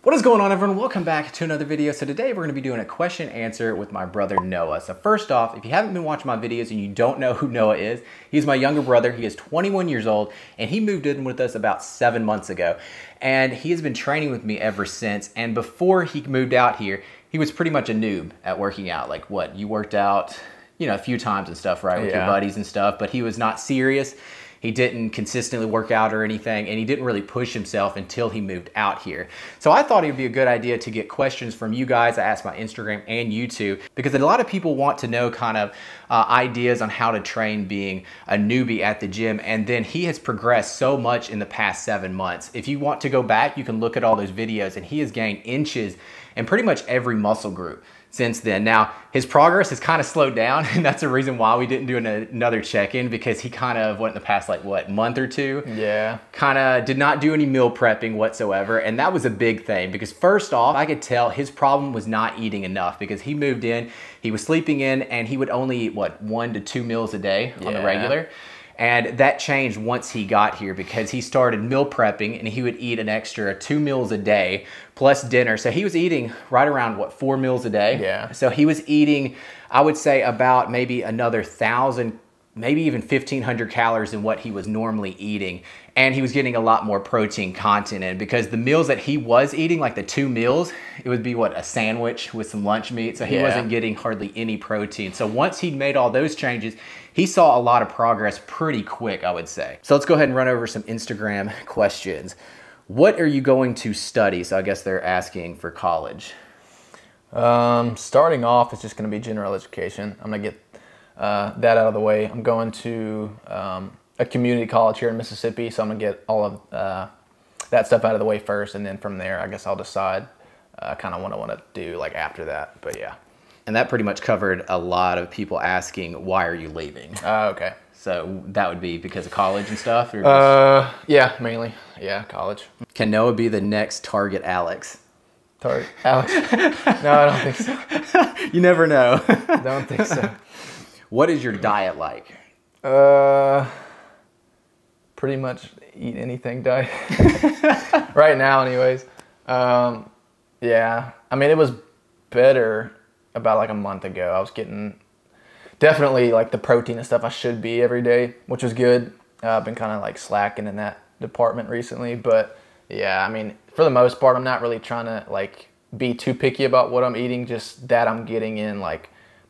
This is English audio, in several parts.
What is going on, everyone? Welcome back to another video. So today we're going to be doing a question answer with my brother Noah. So first off, if you haven't been watching my videos and you don't know who Noah is, he's my younger brother. He is 21 years old and he moved in with us about 7 months ago. And he has been training with me ever since. And before he moved out here, he was pretty much a noob at working out. Like what? You worked out, a few times and stuff, right? With your buddies and stuff, but he was not serious. He didn't consistently work out or anything, and he didn't really push himself until he moved out here. So I thought it would be a good idea to get questions from you guys. I asked my Instagram and YouTube because a lot of people want to know kind of ideas on how to train being a newbie at the gym. And then he has progressed so much in the past 7 months. If you want to go back, you can look at all those videos, and he has gained inches in pretty much every muscle group since then. Now, his progress has kind of slowed down, and that's the reason why we didn't do another check-in, because he kind of went in the past, month or two. Yeah. Kind of did not do any meal prepping whatsoever, and that was a big thing, because first off, I could tell his problem was not eating enough, because he moved in, he was sleeping in, and he would only eat, 1 to 2 meals a day on the regular. And that changed once he got here, because he started meal prepping and he would eat an extra 2 meals a day plus dinner. So he was eating right around 4 meals a day. Yeah. So he was eating, I would say, about maybe another 1,000, maybe even 1,500 calories than what he was normally eating. And he was getting a lot more protein content in, because the meals that he was eating, like the 2 meals, it would be a sandwich with some lunch meat. So he wasn't getting hardly any protein. So once he made all those changes, he saw a lot of progress pretty quick, I would say. So let's go ahead and run over some Instagram questions. What are you going to study? So I guess they're asking for college. Starting off, it's just going to be general education. I'm going to get that out of the way. I'm going to a community college here in Mississippi, so I'm going to get all of that stuff out of the way first, and then from there, I guess I'll decide kind of what I want to do after that, but yeah. And that pretty much covered a lot of people asking, why are you leaving? Okay. So that would be because of college and stuff? Or yeah, mainly. Yeah, college. Can Noah be the next Target Alex? Target Alex? No, I don't think so. You never know. Don't think so. What is your diet like? Pretty much eat anything diet. Right now, anyways. Yeah, I mean, it was better about a month ago. I was getting definitely the protein and stuff I should be every day, which was good. I've been kind of slacking in that department recently, but yeah, I mean, for the most part, I'm not really trying to be too picky about what I'm eating, just that I'm getting in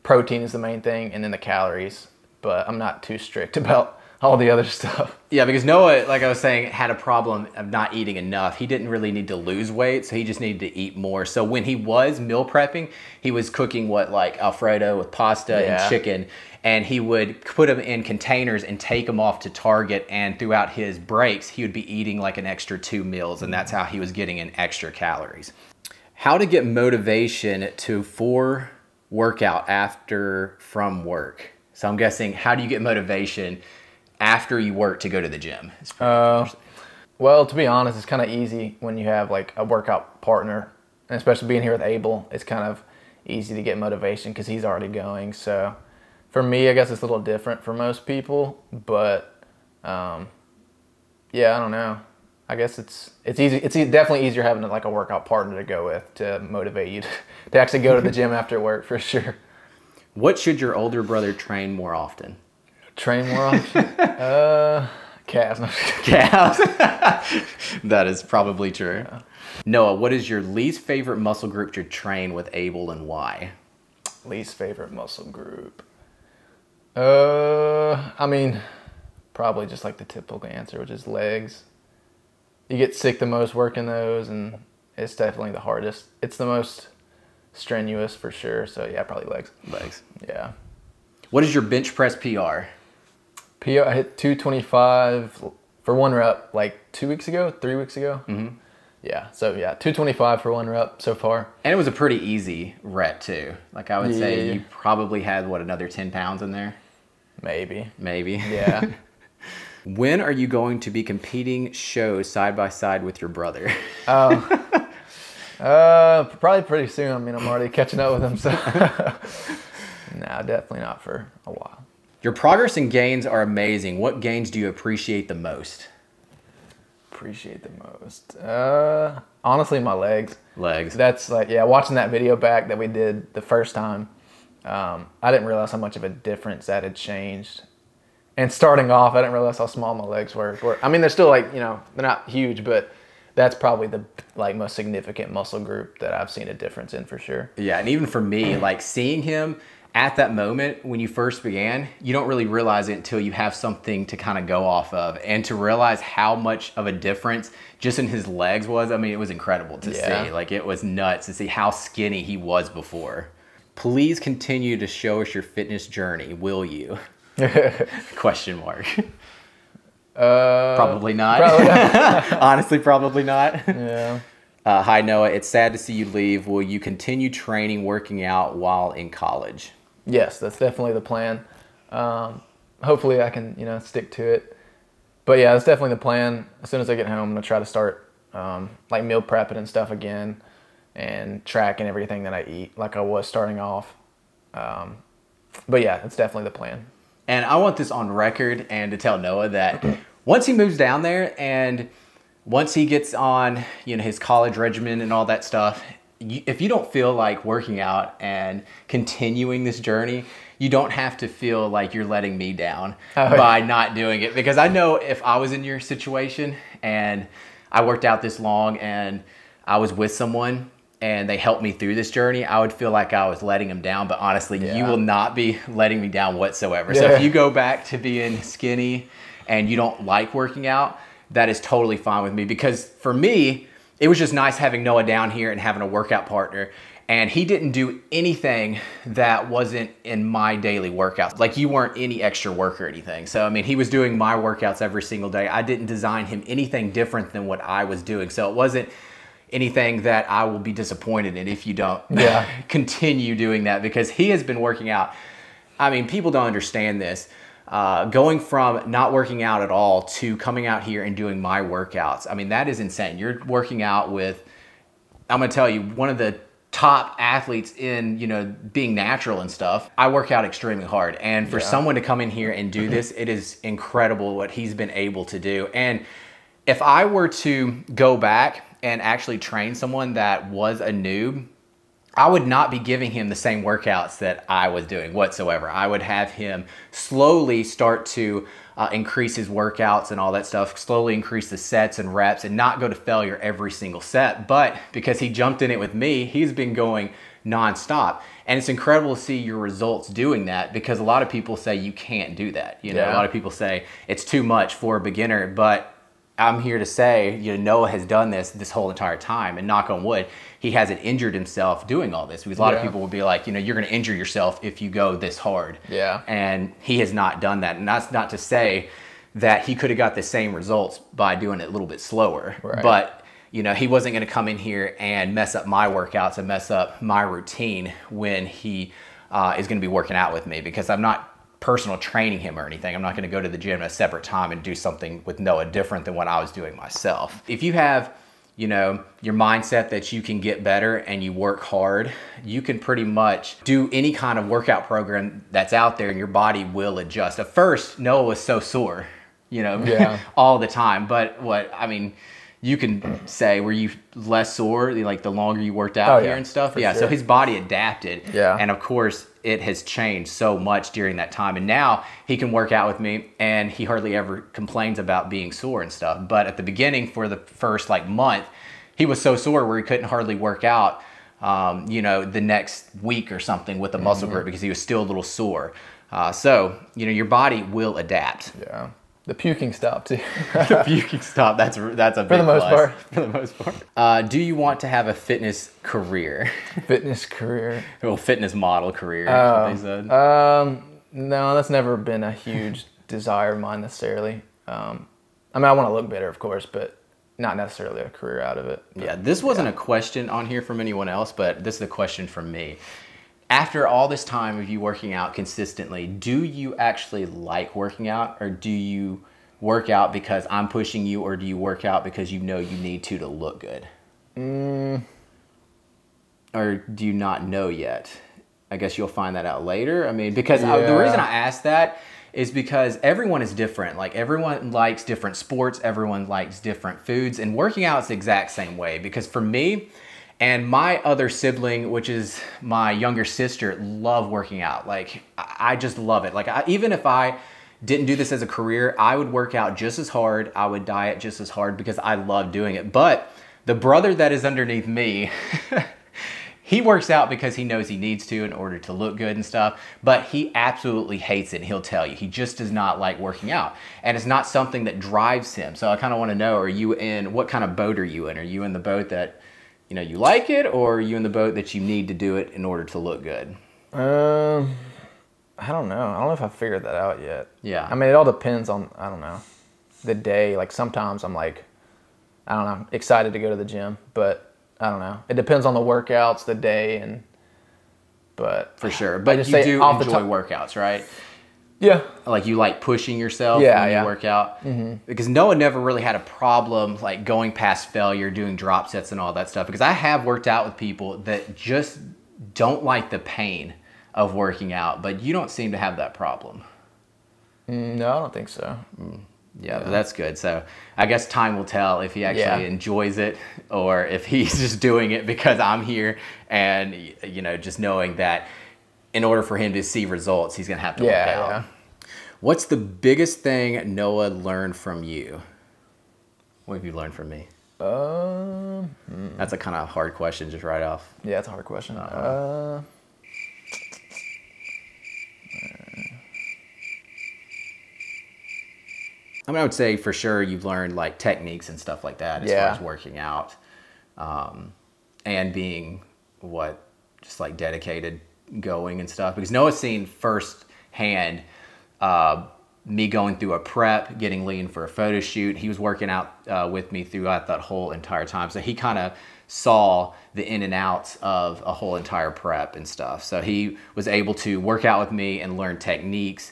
protein is the main thing, and then the calories, but I'm not too strict about all the other stuff. Yeah, because Noah, like I was saying, had a problem of not eating enough. He didn't really need to lose weight, so he just needed to eat more. So when he was meal prepping, he was cooking Alfredo with pasta and chicken, and he would put them in containers and take them off to Target, and throughout his breaks, he would be eating an extra 2 meals, and that's how he was getting in extra calories. How to get motivation for workout from work. So I'm guessing, how do you get motivation after you work to go to the gym? Well, to be honest, it's kind of easy when you have a workout partner, and especially being here with Abel, it's kind of easy to get motivation because he's already going. So for me, I guess it's a little different for most people, but yeah, I don't know. I guess it's easy. It's definitely easier having a workout partner to go with to motivate you to actually go to the gym after work, for sure. What should your older brother train more often? Train more often? Calves. Calves? That is probably true. Yeah. Noah, what is your least favorite muscle group to train with Abel, and why? Least favorite muscle group? I mean, probably just the typical answer, which is legs. You get sick the most working those, and it's definitely the hardest. It's the most strenuous for sure, so yeah, probably legs. Legs. Yeah. What is your bench press PR? I hit 225 for 1 rep 3 weeks ago. Mm-hmm. Yeah, so yeah, 225 for 1 rep so far. And it was a pretty easy rep too. I would say you probably had, another 10 pounds in there? Maybe. Yeah. When are you going to be competing shows side by side with your brother? Probably pretty soon. I mean, I'm already catching up with him, so no, definitely not for a while. Your progress and gains are amazing. What gains do you appreciate the most? appreciate the most? Honestly, my legs. Legs. That's like, yeah, watching that video back that we did the first time, I didn't realize how much of a difference that had changed. And starting off, I didn't realize how small my legs were. I mean, they're still like, you know, they're not huge, but that's probably the like most significant muscle group that I've seen a difference in for sure. Yeah, and even for me, like seeing him at that moment when you first began, you don't really realize it until you have something to kind of go off of. And to realize how much of a difference just in his legs was, I mean, it was incredible to see. Like, it was nuts to see how skinny he was before. Please continue to show us your fitness journey, will you? Question mark. Probably not. Probably not. Honestly, probably not. Yeah. Hi, Noah. It's sad to see you leave. Will you continue training, working out while in college? Yes, that's definitely the plan. Hopefully I can, you know, stick to it. But yeah, that's definitely the plan. As soon as I get home, I'm going to try to start like meal prepping and stuff again and tracking everything that I eat like I was starting off. But yeah, that's definitely the plan. And I want this on record and to tell Noah that once he moves down there and once he gets on, you know, his college regimen and all that stuff, if you don't feel like working out and continuing this journey, you don't have to feel like you're letting me down by not doing it. Because I know if I was in your situation and I worked out this long and I was with someone and they helped me through this journey, I would feel like I was letting them down. But honestly, you will not be letting me down whatsoever. So if you go back to being skinny and you don't like working out, that is totally fine with me. Because for me, it was just nice having Noah down here and having a workout partner. And he didn't do anything that wasn't in my daily workouts. Like, you weren't any extra work or anything. So, I mean, he was doing my workouts every single day. I didn't design him anything different than what I was doing. So it wasn't anything that I will be disappointed in if you don't continue doing that, because he has been working out. I mean, people don't understand this. Going from not working out at all to coming out here and doing my workouts. I mean, that is insane. You're working out with, I'm going to tell you, one of the top athletes in, you know, being natural and stuff. I work out extremely hard. And for someone to come in here and do this, it is incredible what he's been able to do. And if I were to go back and actually train someone that was a noob, I would not be giving him the same workouts that I was doing whatsoever. I would have him slowly start to increase his workouts and all that stuff, slowly increase the sets and reps and not go to failure every single set. But because he jumped in it with me, he's been going nonstop. And it's incredible to see your results doing that, because a lot of people say you can't do that. You know, a lot of people say it's too much for a beginner, but I'm here to say, you know, Noah has done this whole entire time, and knock on wood, he hasn't injured himself doing all this. Because a lot of people will be like, you know, you're going to injure yourself if you go this hard. Yeah. And he has not done that. And that's not to say that he could have got the same results by doing it a little bit slower. Right. But, you know, he wasn't going to come in here and mess up my workouts and mess up my routine when he is going to be working out with me, because I'm not personal training him or anything. I'm not going to go to the gym at a separate time and do something with Noah different than what I was doing myself. If you have, you know, your mindset that you can get better and you work hard, you can pretty much do any kind of workout program that's out there and your body will adjust. At first, Noah was so sore, you know, all the time. But I mean, you can say, were you less sore like the longer you worked out here and stuff? Yeah, sure. So his body adapted. Yeah. And of course, it has changed so much during that time. And now he can work out with me and he hardly ever complains about being sore and stuff. But at the beginning, for the first like month, he was so sore where he couldn't hardly work out, you know, the next week or something with a muscle group, because he was still a little sore. So, you know, your body will adapt. Yeah. The puking stopped too. The puking stopped. That's a big for the most plus. part. For the most part. Do you want to have a fitness career? Fitness career. Well, fitness model career. They said. No, that's never been a huge desire of mine necessarily. I mean, I want to look better, of course, but not necessarily a career out of it. Yeah, this wasn't a question on here from anyone else, but this is a question from me. After all this time of you working out consistently, do you actually like working out, or do you work out because I'm pushing you, or do you work out because you know you need to look good? Or do you not know yet? I guess you'll find that out later. I mean, because the reason I asked that is because everyone is different. Like everyone likes different sports, everyone likes different foods, and working out is the exact same way. Because for me and my other sibling, which is my younger sister, love working out. Like I just love it. Like even if I didn't do this as a career, I would work out just as hard. I would diet just as hard because I love doing it. But the brother that is underneath me, he works out because he knows he needs to in order to look good and stuff, but he absolutely hates it, and he'll tell you. He just does not like working out, and it's not something that drives him. So I kind of want to know, what kind of boat are you in? Are you in the boat that, you know, you like it, or are you in the boat that you need to do it in order to look good? I don't know. I don't know if I figured that out yet. Yeah. I mean, it all depends on, I don't know, the day. Like sometimes I'm like, I don't know, excited to go to the gym, but I don't know. It depends on the workouts, the day, but for sure. But you do enjoy workouts, right? Yeah. Like you like pushing yourself when you work out. Because Noah never really had a problem like going past failure, doing drop sets and all that stuff. Because I have worked out with people that just don't like the pain of working out, but you don't seem to have that problem. No, I don't think so. Yeah, but that's good. So I guess time will tell if he actually enjoys it, or if he's just doing it because I'm here, and you know, just knowing that in order for him to see results, he's gonna have to work out. Yeah. What's the biggest thing Noah learned from you? What have you learned from me? That's a kind of hard question just right off. Yeah, it's a hard question. I mean, I would say for sure you've learned like techniques and stuff like that as far as working out, and being just like dedicated going and stuff. Because Noah's seen firsthand me going through a prep, getting lean for a photo shoot. He was working out with me throughout that whole entire time. So he kind of saw the in and outs of a whole entire prep and stuff. So he was able to work out with me and learn techniques,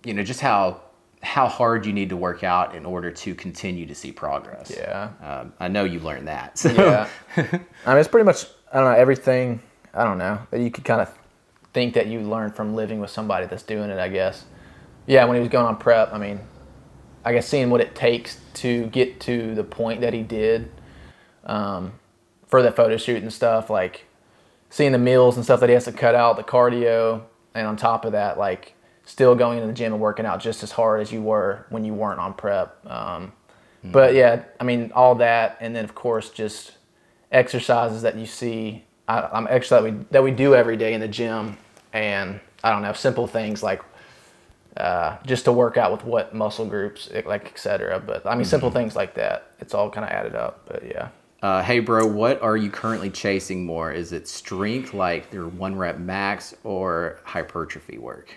you know, just how hard you need to work out in order to continue to see progress. Yeah. I know you learned that. So. Yeah. I mean, it's pretty much, I don't know, everything, I don't know, that you could kind of think that you learned from living with somebody that's doing it, I guess. Yeah, when he was going on prep, I mean, I guess seeing what it takes to get to the point that he did for the photo shoot and stuff, like seeing the meals and stuff that he has to cut out, the cardio, and on top of that, like, still going into the gym and working out just as hard as you were when you weren't on prep. But yeah, I mean, all that, and then of course just exercises that you see, that we do every day in the gym, and I don't know, simple things like just to work out with what muscle groups, like etc. But I mean, simple things like that. It's all kind of added up. But yeah. Hey bro, what are you currently chasing more? Is it strength, like your 1 rep max, or hypertrophy work?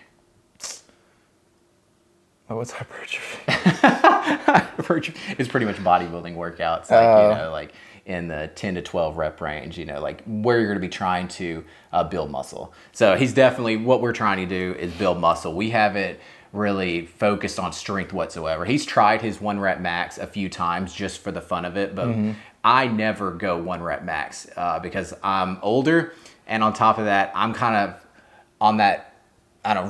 Oh, what's hypertrophy? Hypertrophy is pretty much bodybuilding workouts, like, you know, like in the 10 to 12 rep range, you know, like where you're going to be trying to build muscle. So he's definitely, what we're trying to do is build muscle. We haven't really focused on strength whatsoever. He's tried his 1 rep max a few times just for the fun of it, but I never go 1 rep max because I'm older, and on top of that, I'm kind of on that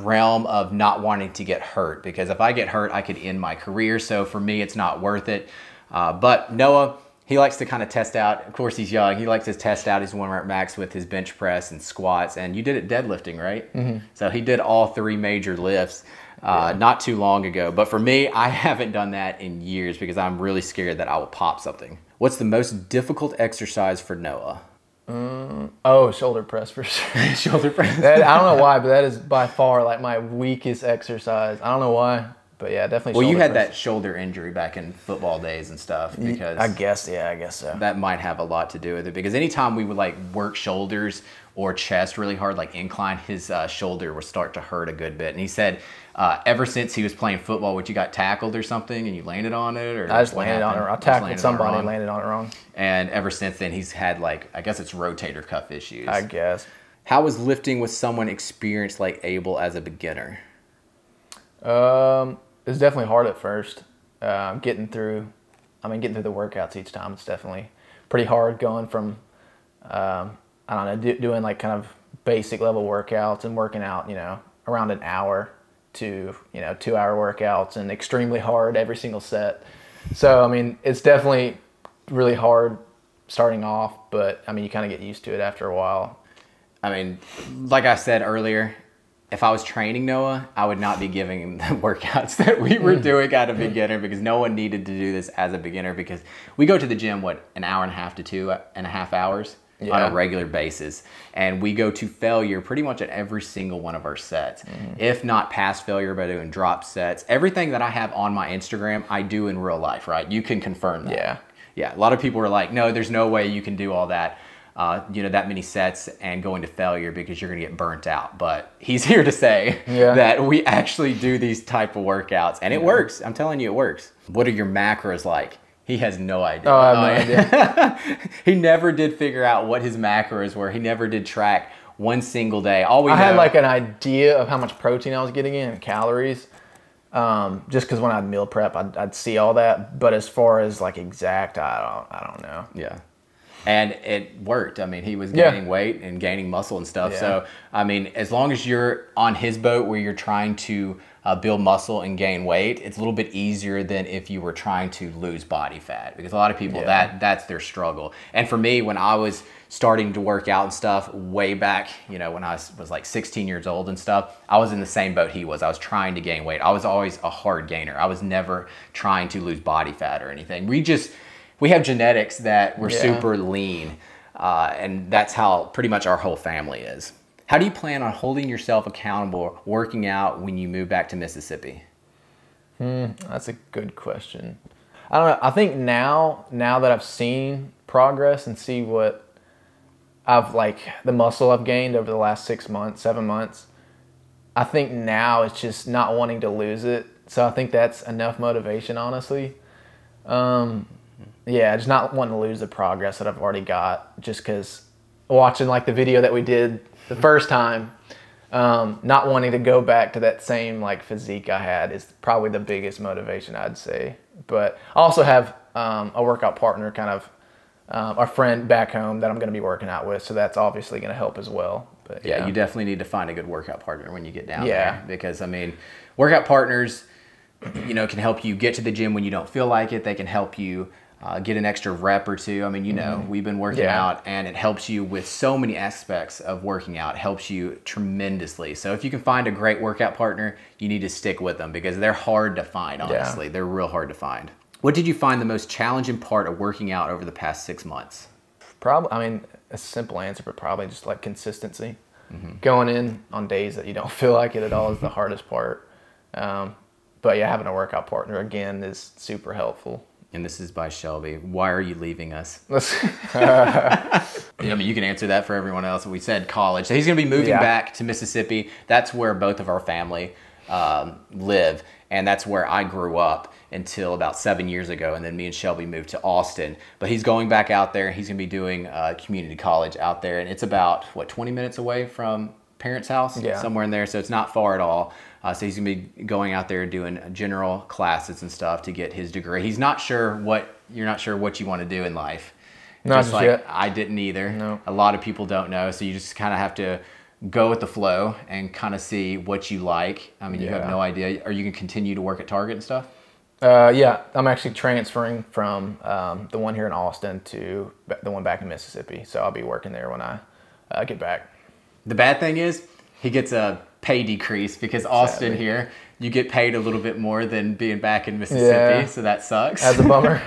realm of not wanting to get hurt, because if I get hurt, I could end my career. So for me, it's not worth it. But Noah, he likes to kind of test out, of course he's young, he likes to test out his 1 rep max with his bench press and squats. And you did it deadlifting, right? So he did all 3 major lifts not too long ago. But for me, I haven't done that in years because I'm really scared that I will pop something. What's the most difficult exercise for Noah? Oh, shoulder press for sure. Shoulder press. I don't know why, but that is by far like my weakest exercise. I don't know why, but yeah, definitely. Well, you had that shoulder injury back in football days and stuff, because I guess so. That might have a lot to do with it, because anytime we would like work shoulders or chest really hard, like incline, his shoulder would start to hurt a good bit. And he said ever since he was playing football, you got tackled or something and you landed on it, or I just landed on it. I tackled somebody and landed on it wrong. And ever since then, he's had like, I guess it's rotator cuff issues. I guess. How was lifting with someone experienced like Abel as a beginner? It was definitely hard at first. Getting through the workouts each time. It's definitely pretty hard going from, I don't know, doing like kind of basic level workouts and working out, you know, around an hour to, 2-hour workouts and extremely hard every single set. So, I mean, it's definitely really hard starting off, but I mean, you kind of get used to it after a while. I mean, like I said earlier, if I was training Noah, I would not be giving him the workouts that we were doing at a beginner, because no one needed to do this as a beginner, because we go to the gym, an hour and a half to 2.5 hours on a regular basis. And we go to failure pretty much at every single one of our sets. If not past failure by doing drop sets. Everything that I have on my Instagram, I do in real life, right? You can confirm that. Yeah, a lot of people are like, no, there's no way you can do all that. That many sets and go into failure, because you're going to get burnt out. But he's here to say that we actually do these type of workouts, and it works. I'm telling you, it works. What are your macros like? He has no idea. Oh, I have no idea. He never did figure out what his macros were. He never did track one single day. I had like an idea of how much protein I was getting in and calories. Just because when I'd meal prep, I'd see all that. But as far as like exact, I don't know. Yeah. And it worked. I mean, he was gaining weight and gaining muscle and stuff. So, I mean, as long as you're on his boat where you're trying to build muscle and gain weight, it's a little bit easier than if you were trying to lose body fat, because a lot of people, that's their struggle. And for me, when I was starting to work out and stuff way back, when I was like 16 years old and stuff, I was in the same boat he was. I was trying to gain weight. I was always a hard gainer. I was never trying to lose body fat or anything. We have genetics that we're super lean, and that's how pretty much our whole family is. How do you plan on holding yourself accountable working out when you move back to Mississippi? That's a good question. I don't know. I think now that I've seen progress and see what the muscle I've gained over the last 6 months, 7 months, I think now it's just not wanting to lose it. So I think that's enough motivation, honestly. Yeah, just not wanting to lose the progress that I've already got, just because watching like the video that we did the first time, not wanting to go back to that same like physique I had is probably the biggest motivation, I'd say. But I also have a workout partner, kind of our friend back home that I'm going to be working out with, so that's obviously going to help as well. But yeah, you definitely need to find a good workout partner when you get down there, because I mean, workout partners, can help you get to the gym when you don't feel like it. They can help you get an extra rep or two. I mean, we've been working out, and it helps you with so many aspects of working out. It helps you tremendously. So if you can find a great workout partner, you need to stick with them, because they're hard to find, honestly. They're real hard to find. What did you find the most challenging part of working out over the past 6 months? Probably, I mean, a simple answer, but probably just like consistency. Going in on days that you don't feel like it at all is the hardest part. But yeah, having a workout partner, again, is super helpful. And this is by Shelby. Why are you leaving us? I mean, you can answer that for everyone else. We said college. So he's going to be moving back to Mississippi. That's where both of our family live. And that's where I grew up until about 7 years ago. And then me and Shelby moved to Austin. But he's going back out there. He's going to be doing community college out there. And it's about, 20 minutes away from parents' house? Somewhere in there. So it's not far at all. So he's going to be going out there doing general classes and stuff to get his degree. You're not sure what you want to do in life. Not just like yet. I didn't either. No. A lot of people don't know. So you just kind of have to go with the flow and kind of see what you like. I mean, you have no idea. Are you going to continue to work at Target and stuff? Yeah, I'm actually transferring from the one here in Austin to the one back in Mississippi. So I'll be working there when I get back. The bad thing is he gets a pay decrease, because Austin here, you get paid a little bit more than being back in Mississippi. So that sucks. That's a bummer.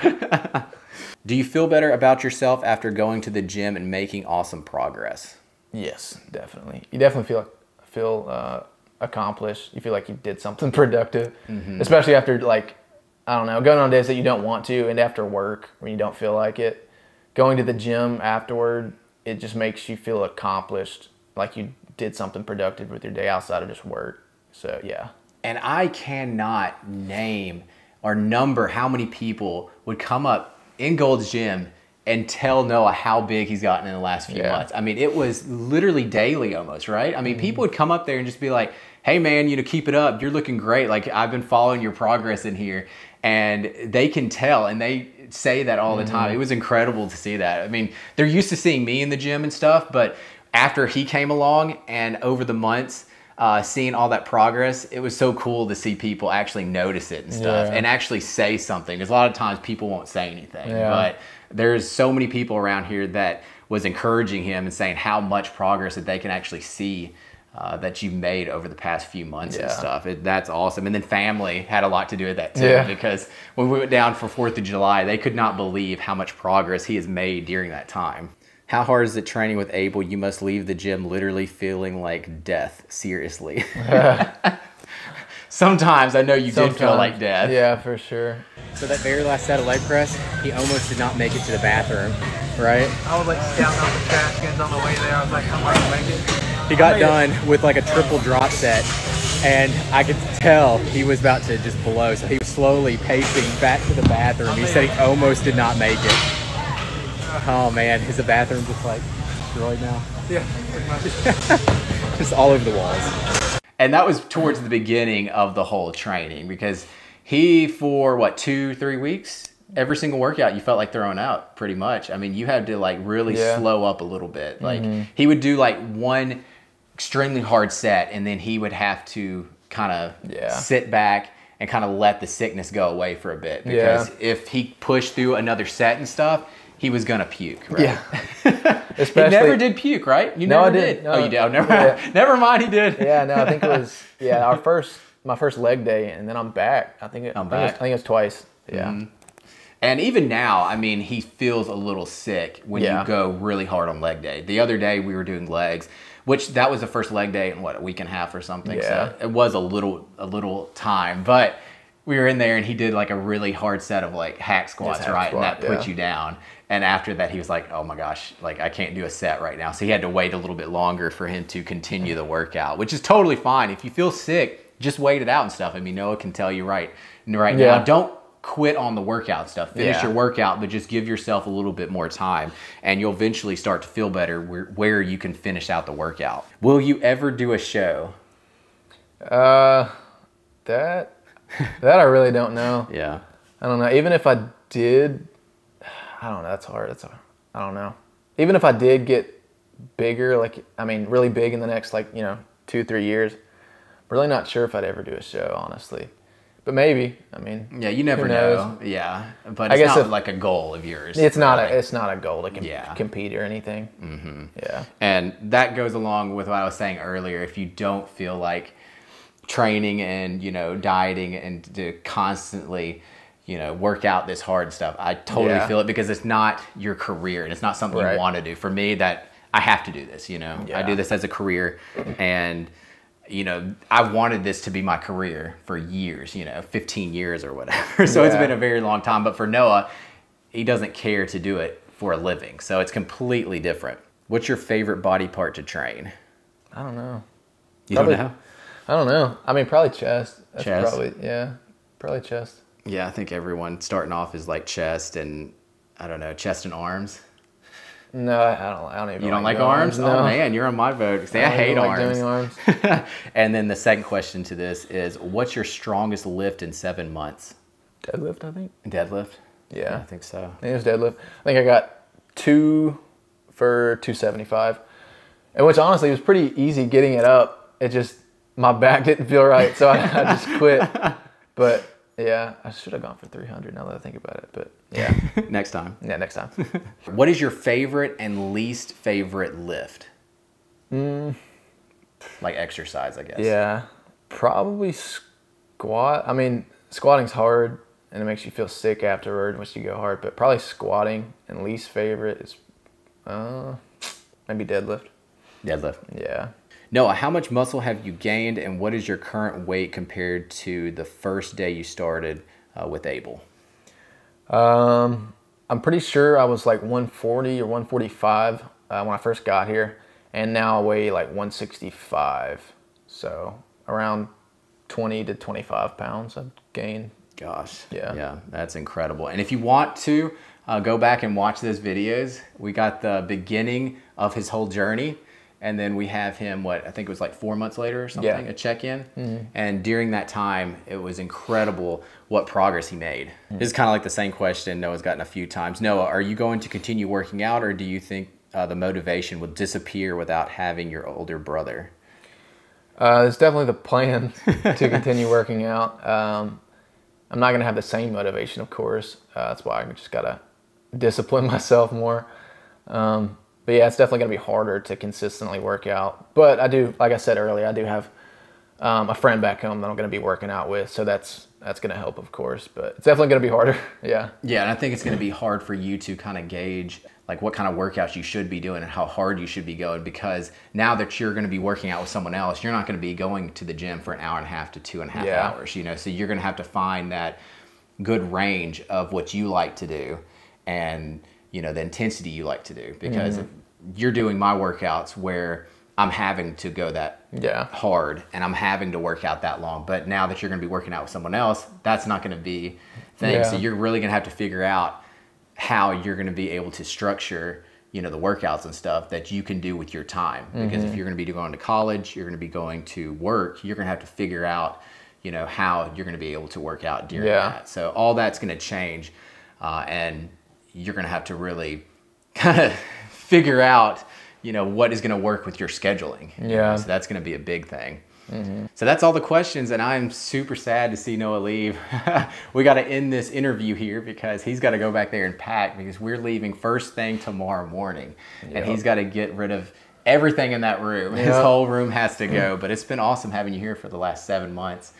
Do you feel better about yourself after going to the gym and making awesome progress? Yes, definitely. You definitely feel accomplished. You feel like you did something productive, especially after going on days that you don't want to, and after work when you don't feel like it. Going to the gym afterward, it just makes you feel accomplished, like you did something productive with your day outside of just work. So yeah. And I cannot name or number how many people would come up in Gold's gym and tell Noah how big he's gotten in the last few months. I mean, it was literally daily almost, right? I mean, people would come up there and just be like, hey man, keep it up. You're looking great. Like, I've been following your progress in here. And they can tell, and they say that all the time. It was incredible to see that. I mean, they're used to seeing me in the gym and stuff, but after he came along and over the months, seeing all that progress, it was so cool to see people actually notice it and stuff and actually say something. Because a lot of times people won't say anything, but there's so many people around here that was encouraging him and saying how much progress that they can actually see that you've made over the past few months and stuff. That's awesome. And then family had a lot to do with that too, because when we went down for 4th of July, they could not believe how much progress he has made during that time. How hard is it training with Abel? You must leave the gym literally feeling like death. Seriously. Sometimes I know you did feel like death. Yeah, for sure. So that very last set of leg press, he almost did not make it to the bathroom, right? I was like scouting out the trash cans on the way there. I was like, I'm not gonna make it. He got done with like a triple drop set, and I could tell he was about to just blow. So he was slowly pacing back to the bathroom. He said he almost did not make it. Oh man, is the bathroom just like destroyed now? Yeah, pretty much. Just all over the walls. And that was towards the beginning of the whole training, because he, for what, 2-3 weeks, every single workout you felt like throwing out pretty much. I mean, you had to like really slow up a little bit. Like he would do like one extremely hard set, and then he would have to kind of sit back and kind of let the sickness go away for a bit, because if he pushed through another set and stuff, he was gonna puke, right? Yeah. Especially, he never did puke, right? You never did. No, oh, you did. Oh, never mind. He did. Yeah, no, I think it was my first leg day, and then I'm back. I think it was twice. Yeah. And even now, I mean, he feels a little sick when you go really hard on leg day. The other day we were doing legs, which that was the first leg day in what, a week and a half or something. So it was a little time, but we were in there and he did like a really hard set of like hack squats, right? And that put you down. And after that, he was like, oh my gosh, like I can't do a set right now. So he had to wait a little bit longer for him to continue the workout, which is totally fine. If you feel sick, just wait it out and stuff. I mean, Noah can tell you right now, don't quit on the workout stuff. Finish your workout, but just give yourself a little bit more time, and you'll eventually start to feel better where you can finish out the workout. Will you ever do a show? That I really don't know. Yeah. I don't know. Even if I did, I don't know. That's hard. I don't know. Even if I did get bigger, like, I mean, really big in the next, like, 2-3 years, I'm really not sure if I'd ever do a show, honestly. But maybe. I mean, yeah, you never know. Yeah, but it's not like a goal of yours. It's not a goal to compete or anything. Mm-hmm. Yeah. And that goes along with what I was saying earlier. If you don't feel like training and dieting and to constantly work out this hard stuff, I totally feel it, because it's not your career and it's not something you want to do. For me, that I have to do this. I do this as a career, and I wanted this to be my career for years, 15 years or whatever. So it's been a very long time. But for Noah, he doesn't care to do it for a living. So it's completely different. What's your favorite body part to train? I don't know. You don't know? I don't know. I mean, probably chest. That's chest? Probably chest. Yeah, I think everyone starting off is like chest and, I don't know, chest and arms. No, I don't even. You don't like arms? No. Oh man, you're on my vote. See, I hate arms. Doing arms. And then the second question to this is, what's your strongest lift in 7 months? Deadlift, I think. Deadlift? Yeah, I think so. I think it was deadlift. I think I got 2 for 275, and which honestly was pretty easy getting it up. It just, my back didn't feel right, so I just quit. But yeah, I should have gone for 300 now that I think about it. But yeah. Next time. Yeah, next time. What is your favorite and least favorite lift? Like exercise, I guess. Yeah, probably squat. I mean, squatting's hard and it makes you feel sick afterward once you go hard. But probably squatting, and least favorite is maybe deadlift. Deadlift. Yeah. Noah, how much muscle have you gained, and what is your current weight compared to the first day you started with Abel? I'm pretty sure I was like 140 or 145 when I first got here, and now I weigh like 165. So around 20 to 25 pounds I've gained. Gosh. Yeah, that's incredible. And if you want to go back and watch those videos, we got the beginning of his whole journey. And then we have him, I think it was like 4 months later or something, a check-in. Mm-hmm. And during that time, it was incredible what progress he made. Mm-hmm. This is kind of like the same question Noah's gotten a few times. Noah, are you going to continue working out, or do you think the motivation will disappear without having your older brother? It's definitely the plan to continue working out. I'm not going to have the same motivation, of course. That's why I just got to discipline myself more. But yeah, it's definitely going to be harder to consistently work out. But I do, like I said earlier, I do have a friend back home that I'm going to be working out with. So that's going to help, of course. But it's definitely going to be harder. Yeah. Yeah, and I think it's going to be hard for you to kind of gauge like what kind of workouts you should be doing and how hard you should be going, because now that you're going to be working out with someone else, you're not going to be going to the gym for an hour and a half to 2.5 hours, you know, so you're going to have to find that good range of what you like to do and, you know, the intensity you like to do, because if you're doing my workouts where I'm having to go that hard and I'm having to work out that long, but now that you're going to be working out with someone else, that's not going to be thing. So you're really going to have to figure out how you're going to be able to structure, you know, the workouts and stuff that you can do with your time. Because if you're going to be going to college, you're going to be going to work, you're going to have to figure out, you know, how you're going to be able to work out during that. So all that's going to change, and you're going to have to really kind of figure out, you know, what is going to work with your scheduling. Yeah. So that's going to be a big thing. So that's all the questions, and I'm super sad to see Noah leave. We got to end this interview here because he's got to go back there and pack, because we're leaving first thing tomorrow morning, and he's got to get rid of everything in that room. His whole room has to go, but it's been awesome having you here for the last 7 months.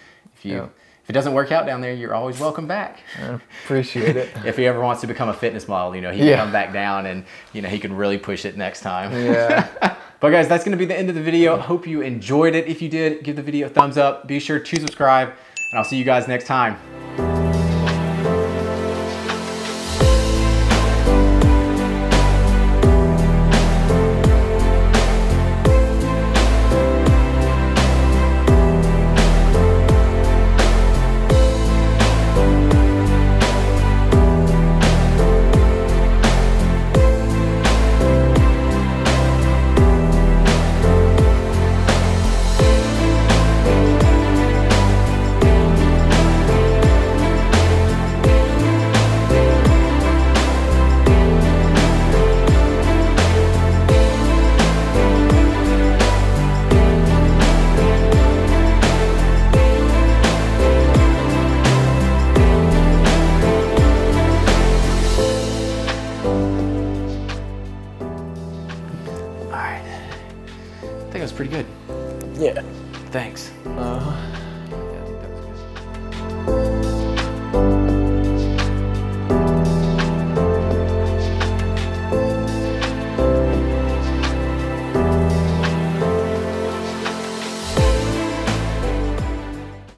If it doesn't work out down there, you're always welcome back. I appreciate it. If he ever wants to become a fitness model, you know, he can come back down and, you know, he can really push it next time. Yeah. But guys, that's going to be the end of the video. Hope you enjoyed it. If you did, give the video a thumbs up. Be sure to subscribe, and I'll see you guys next time. I think it was pretty good. Yeah. Thanks.